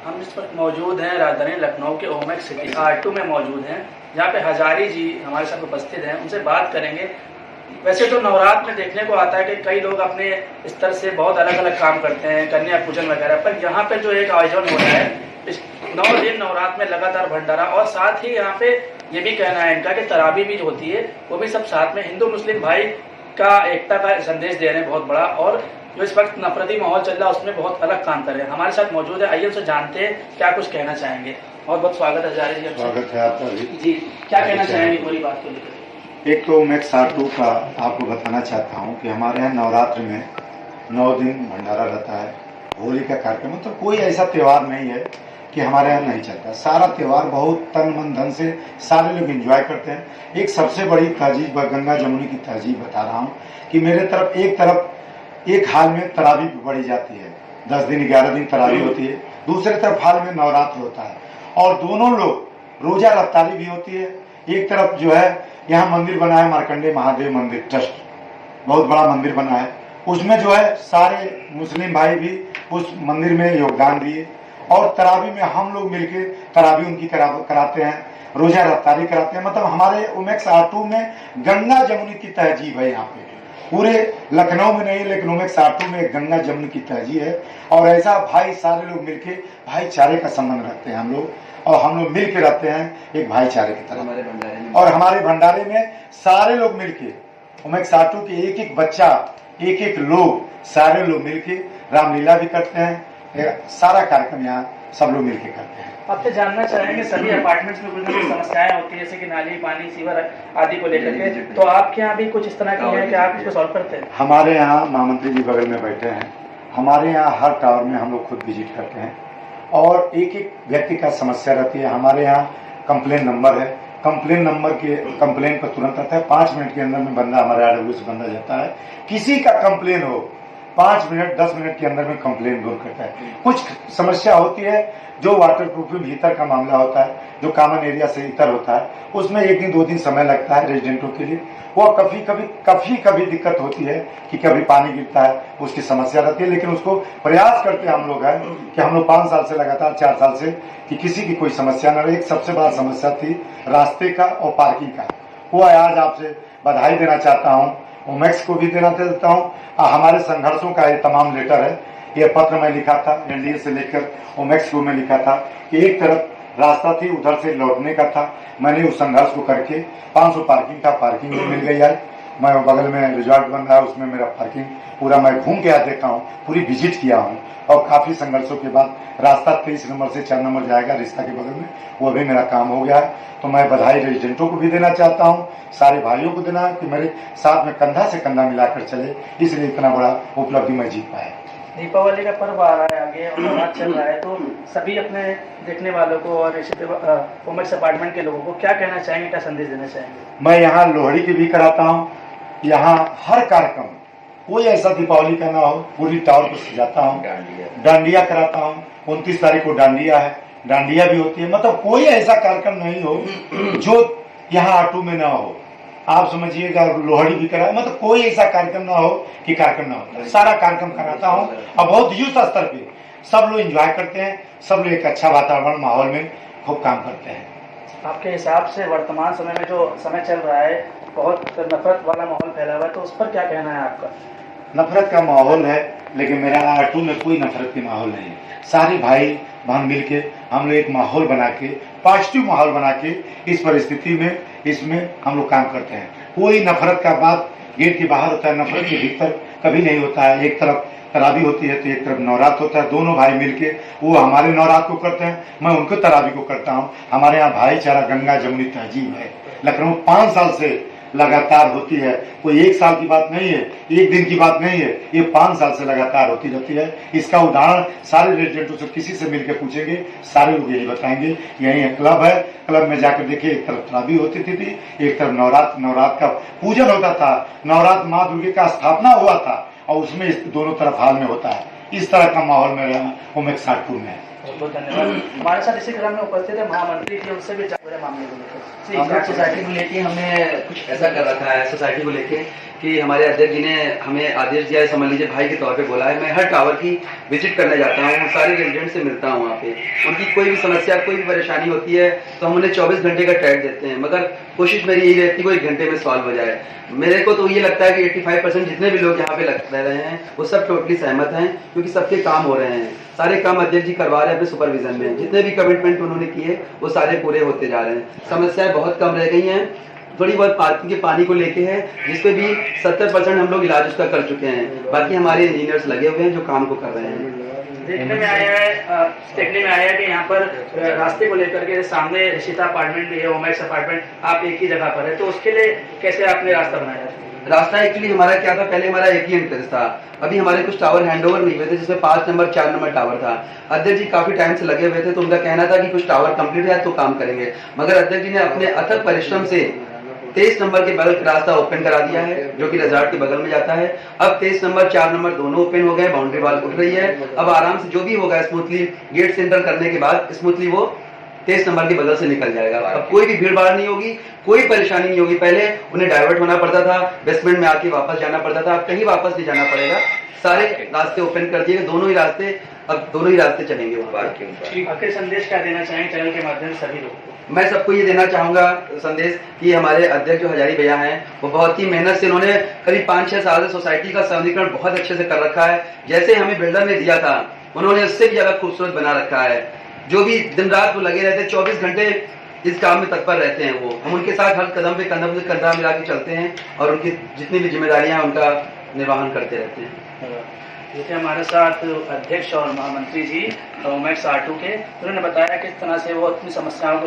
हम इस वक्त मौजूद हैं राजधानी लखनऊ के ओमेक्स सिटी R2 में मौजूद हैं, जहाँ पे हजारी जी हमारे साथ उपस्थित हैं। उनसे बात करेंगे। वैसे तो नवरात्र में देखने को आता है कि कई लोग अपने स्तर से बहुत अलग अलग काम करते हैं, कन्या पूजन वगैरह, पर यहाँ पे जो एक आयोजन हो रहा है इस 9 दिन नवरात्र में लगातार भंडारा, और साथ ही यहाँ पे ये भी कहना है इनका कि तरावी भी होती है, वो भी सब साथ में हिंदू मुस्लिम भाई का एकता का संदेश दे रहे हैं बहुत बड़ा। और जो इस वक्त नफरती माहौल चल रहा है उसमें बहुत अलग काम कर रहे हैं। हमारे साथ मौजूद है, आइए उनसे जानते हैं क्या कुछ कहना चाहेंगे। बहुत बहुत स्वागत है हजारी जी। स्वागत है आपका जी, क्या कहना चाहेंगे पूरी बात को लेकर? एक तो मैं R2 का आपको बताना चाहता हूँ कि हमारे यहाँ नवरात्र में 9 दिन भंडारा रहता है, होली का कार्यक्रम। तो कोई ऐसा त्यौहार नहीं है कि हमारे यहाँ नहीं चलता। सारा त्यौहार बहुत तन मन धन से सारे लोग एंजॉय करते हैं। एक सबसे बड़ी तहजीब गंगा जमुनी की तहजीब बता रहा हूँ कि मेरे तरफ एक हाल में तरावी पढ़ी जाती है, 10 दिन 11 दिन तरावी होती है, दूसरे तरफ हाल में नवरात्र होता है, और दोनों लोग रोजा रफ्तारी भी होती है। एक तरफ जो है यहाँ मंदिर बना है, मार्कंडेय महादेव मंदिर ट्रस्ट, बहुत बड़ा मंदिर बना है, उसमें जो है सारे मुस्लिम भाई भी उस मंदिर में योगदान दिए, और तरावी में हम लोग मिलकर तरावी उनकी कराते हैं, रोजा रफ्तारी कराते हैं। मतलब हमारे ओमेक्स R2 में गंगा जमुनी की तहजीब है। यहाँ पे पूरे लखनऊ में नहीं, लेकिन ओमेक्स R2 में गंगा जमुनी की तहजीब है, और ऐसा भाई सारे लोग मिलके भाईचारे का संबंध रखते हैं हम लोग, और हम लोग मिलके रहते हैं एक भाईचारे की तरह। और हमारे भंडारे में सारे लोग मिलके ओमेक्स R2 के एक एक बच्चा, एक एक लोग, सारे लोग मिलके रामलीला भी करते हैं। सारा कार्यक्रम यहाँ सब लोग मिलके करते हैं। आपसे जानना चाहेंगे, सभी अपार्टमेंट्स में कुछ समस्याएं होती है जैसे कि नाली, पानी, सीवर आदि को लेकर के, तो आपके यहाँ भी कुछ इस तरह की है कि आप इसको सॉल्व करते हैं? हमारे यहाँ महामंत्री जी बगल में बैठे हैं। हमारे यहाँ हर टावर में हम लोग खुद विजिट करते हैं, और एक एक व्यक्ति का समस्या रहती है। हमारे यहाँ कंप्लेन नंबर है, कंप्लेन नंबर के कंप्लेन पर तुरंत आता है। 5 मिनट के अंदर में बंदा, हमारे RW से बंदा जाता है। किसी का कंप्लेन हो 5 मिनट 10 मिनट के अंदर में कंप्लेन दूर करता है। कुछ समस्या होती है जो वाटर प्रूफिंग भीतर का मामला होता है, जो कॉमन एरिया से इतर होता है, उसमें 1 दिन 2 दिन समय लगता है रेजिडेंटों के लिए। वो कभी दिक्कत होती है कि कभी पानी गिरता है, उसकी समस्या रहती है, लेकिन उसको प्रयास करते हम लोग हैं कि हम लोग 5 साल से लगातार 4 साल से कि किसी की कोई समस्या न रहे। एक सबसे बड़ा समस्या थी रास्ते का और पार्किंग का, वो आज आपसे बधाई देना चाहता हूँ, ओमेक्स को भी देना चाहता हूँ। हमारे संघर्षों का ये तमाम लेटर है, ये पत्र मैं लिखा था, NDA से लेकर ओमेक्स को मैं लिखा था कि एक तरफ रास्ता थी, उधर से लौटने का था। मैंने उस संघर्ष को करके 500 पार्किंग का पार्किंग भी मिल गई है। मैं बगल में रिजॉर्ट बन रहा है, उसमें मेरा पार्किंग पूरा मैं घूम के आ देखा हूँ, पूरी विजिट किया हूँ, और काफी संघर्षों के बाद रास्ता 23 नंबर से 4 नंबर जाएगा रिश्ता के बगल में, वो भी मेरा काम हो गया है। तो मैं बधाई रेजिडेंटों को भी देना चाहता हूँ, सारे भाइयों को देना कि मेरे साथ में कंधा से कंधा मिलाकर चले, इसलिए इतना बड़ा उपलब्धि मैं जीत पाया। दीपावली का पर्व आ रहा है आगे और नवरात्र चल रहा है, तो सभी अपने देखने वालों को और ओमेक्स अपार्टमेंट के लोगों को क्या कहना चाहेंगे, क्या संदेश देना चाहेंगे? मैं यहाँ लोहड़ी की भी कराता हूँ, यहाँ हर कार्यक्रम कोई ऐसा दीपावली का ना हो, पूरी टावर को सजाता हूँ, डांडिया कराता हूँ। 29 तारीख को डांडिया है, डांडिया भी होती है। मतलब कोई ऐसा कार्यक्रम नहीं हो जो यहाँ R2 में ना हो। आप समझिएगा, लोहड़ी भी करा, मतलब कोई ऐसा कार्यक्रम ना हो कि कार्यक्रम ना हो, सारा कार्यक्रम कराता हूँ, और बहुत युद्ध स्तर पे सब लोग एंजॉय करते हैं, सब लोग एक अच्छा वातावरण माहौल में खूब काम करते हैं। आपके हिसाब से वर्तमान समय में जो समय चल रहा है, बहुत नफरत वाला माहौल फैला हुआ है, तो उस पर क्या कहना है आपका? नफरत का माहौल है, लेकिन मेरा R2 में कोई नफरत की माहौल नहीं है। सारे भाई बहन मिलके हम लोग एक माहौल बना के, पॉजिटिव माहौल बना के इस परिस्थिति में, इसमें हम लोग काम करते हैं। कोई नफरत का बात गेट के बाहर होता है, नफरत के भीतर कभी नहीं होता है। एक तरफ तरावी होती है तो एक तरफ नवरात्र होता है, दोनों भाई मिलके, वो हमारे नवरात्र को करते हैं, मैं उनको तरावी को करता हूँ। हमारे यहाँ भाईचारा गंगा जमुनी तहजीब है, लखनऊ 5 साल से लगातार होती है। कोई 1 साल की बात नहीं है, 1 दिन की बात नहीं है, ये 5 साल से लगातार होती रहती है। इसका उदाहरण सारे रेजिडेंटों से किसी से मिलकर पूछेंगे, सारे लोग यही बताएंगे। यही क्लब है, क्लब में जाकर देखिए, एक तरफ तरावी होती थी, एक तरफ नवरात्र का पूजन होता था, नवरात्र माँ दुर्गे का स्थापना हुआ था, और उसमें दोनों तरफ हाल में होता है। इस तरह का माहौल मेरा ओमेक्स R2 में है। बहुत बहुत धन्यवाद। हमारे साथ इसी क्रम में उपस्थित है महामंत्री जी, उनसे भी पूरे मामले को लेकर सोसाइटी को लेके हमने कुछ ऐसा कर रखा है, सोसाइटी को लेके कि हमारे अध्यक्ष जी ने हमें आदेश दिया है, समझ लीजिए भाई के तौर पे बोला है। मैं हर टावर की विजिट करने जाता हूँ, सारे रेजिडेंट से मिलता हूँ वहाँ पे। उनकी कोई भी समस्या, कोई भी परेशानी होती है तो हम उन्हें 24 घंटे का टैग देते हैं, मगर कोशिश मेरी यही रहती है कोई घंटे में सॉल्व हो जाए। मेरे को तो ये लगता है कि 85% जितने भी लोग यहाँ पे रह रहे हैं वो सब टोटली सहमत हैं, क्योंकि सबके काम हो रहे हैं। सारे काम अध्यक्ष जी करवा रहे हैं अपने सुपरविजन में। जितने भी कमिटमेंट उन्होंने किए वो सारे पूरे होते जा रहे हैं। समस्याएं बहुत कम रह गई हैं। थोड़ी बहुत पार्किंग के पानी को लेके है, जिसपे भी 70% हम लोग इलाज उसका कर चुके हैं। बाकी हमारे इंजीनियर्स लगे हुए हैं जो काम को कर रहे हैं। देखने में आया है कि यहाँ पर रास्ते को लेकर के सामने ऋषिता अपार्टमेंट भी है, ओमैक्स अपार्टमेंट, आप एक ही जगह पर है, तो उसके लिए कैसे आपने रास्ता बनाया? रास्ता एक्चुअली हमारा क्या था, पहले हमारा एक ही एंट्रेंस था। अभी हमारे कुछ टावर हैंडओवर नहीं हुए थे, जिसमें 5 नंबर 4 नंबर टावर था। अध्यक्ष जी काफी टाइम से लगे हुए थे, तो उनका कहना था कि कुछ टावर कंप्लीट है तो काम करेंगे, मगर अध्यक्ष जी ने अपने अथक परिश्रम से 23 नंबर के बगल रास्ता ओपन करा दिया है, जो कि रिजॉर्ट के बगल में जाता है। अब 23 नंबर 4 नंबर दोनों ओपन हो गए, बाउंड्री वॉल उठ रही है। अब आराम से जो भी होगा स्मूथली गेट सेंटर करने के बाद स्मूथली वो 23 नंबर के बगल से निकल जाएगा। अब कोई भी भीड़ भाड़ नहीं होगी, कोई परेशानी नहीं होगी। पहले उन्हें डाइवर्ट होना पड़ता था, बेसमेंट में आके वापस जाना पड़ता था, अब कहीं वापस नहीं जाना पड़ेगा। सारे रास्ते ओपन कर दिए, दोनों ही रास्ते चलेंगे वहाँ पर। आखिर संदेश क्या देना चाहेंगे चैनल के माध्यम से सभी लोगों को? मैं सबको ये देना चाहूंगा संदेश कि हमारे अध्यक्ष जो हजारी भैया हैं वो बहुत ही मेहनत से, उन्होंने करीब 5-6 साल से सोसाइटी का सौंदर्यीकरण बहुत अच्छे से कर रखा है। जैसे हमें बिल्डर ने दिया था, उन्होंने उससे भी ज्यादा खूबसूरत बना रखा है। जो भी दिन रात वो लगे रहते हैं, 24 घंटे इस काम में तत्पर रहते हैं वो। हम उनके साथ हर कदम पे कंधा मिला के चलते हैं और उनकी जितनी भी जिम्मेदारियां हैं उनका निर्वहन करते रहते हैं। देखिए हमारे साथ अध्यक्ष और महामंत्री जी ओमैक्स R2 के, उन्होंने बताया किस तरह से वो अपनी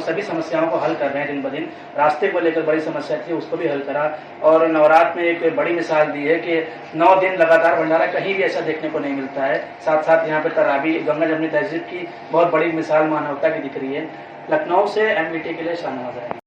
सभी समस्याओं को हल कर रहे हैं दिन ब दिन। रास्ते को लेकर बड़ी समस्या थी, उसको भी हल करा, और नवरात्र में एक बड़ी मिसाल दी है कि 9 दिन लगातार भंडारा, कहीं भी ऐसा देखने को नहीं मिलता है। साथ साथ यहाँ पे तराबी गंगा जमनी तहजीब की बहुत बड़ी मिसाल मानवता की दिख रही है। लखनऊ से MBT के लिए शाहनवाज है।